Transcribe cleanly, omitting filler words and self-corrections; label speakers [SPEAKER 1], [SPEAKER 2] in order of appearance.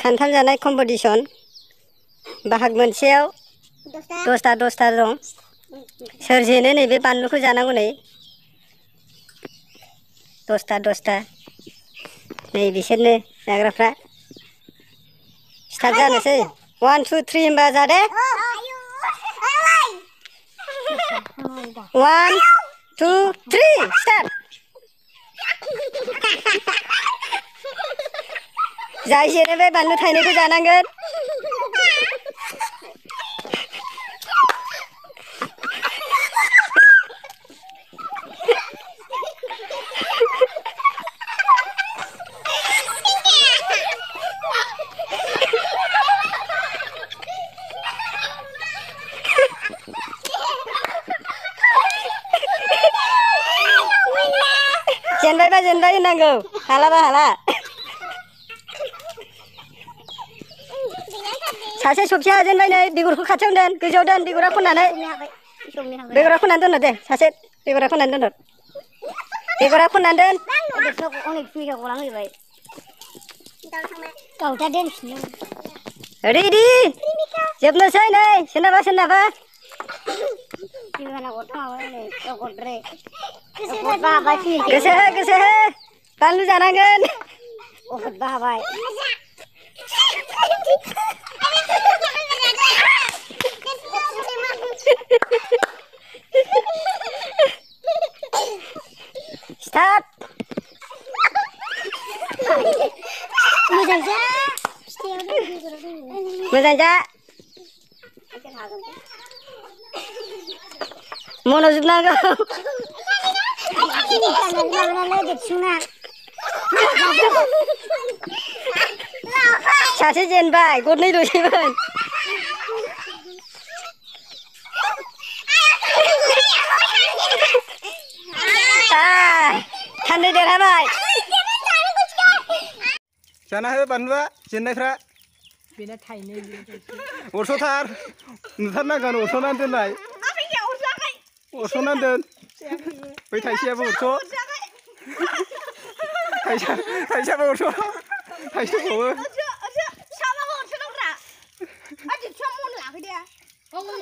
[SPEAKER 1] खान्थाल जानाय कम्पिटिसन बाहाग मोनसेयाव 10ता दं सोर जेनो नैबे बानलुखौ जानांगौ नै 10ता नै बिसोरनो जाग्राफ्रा स्टार्ट जानोसै 1 2 3 होनबा जादे 1 2 3 स्टार्ट जाय जेनो बे बानलु थाइनैखौ जानांगोन जेनबायबा जेनबाय होननांगौ हालाबा हाला सासे सबसिया जेनबाय नै बिगुरखौ खाथियाव दोन गोजौआव दोन बिगुरा खननानै दोन दे सासे बिगुरा खननानै दोन बिगुरा खननानै दोन रेडि जोबनोसै नै सोरनाबा गोसो हो बानलु जानांगोन स्टार्ट मोजां जा मनोযোগ नांगौ सासे जेनबाय गरनै ल'सैमोन थान्दै देरहाबाय
[SPEAKER 2] जाना हो बानलुआ जेननायफ्रा
[SPEAKER 3] बेना थाइनै
[SPEAKER 2] अरस'थार नुथारनांगोन अरस'नानै दोननाय अरस'नानै दोन बै थाइसेयाबो अरस' थाइसेयाबो अरस' थाइसेबावो
[SPEAKER 3] Adik cuma mau lah dia. Ngomong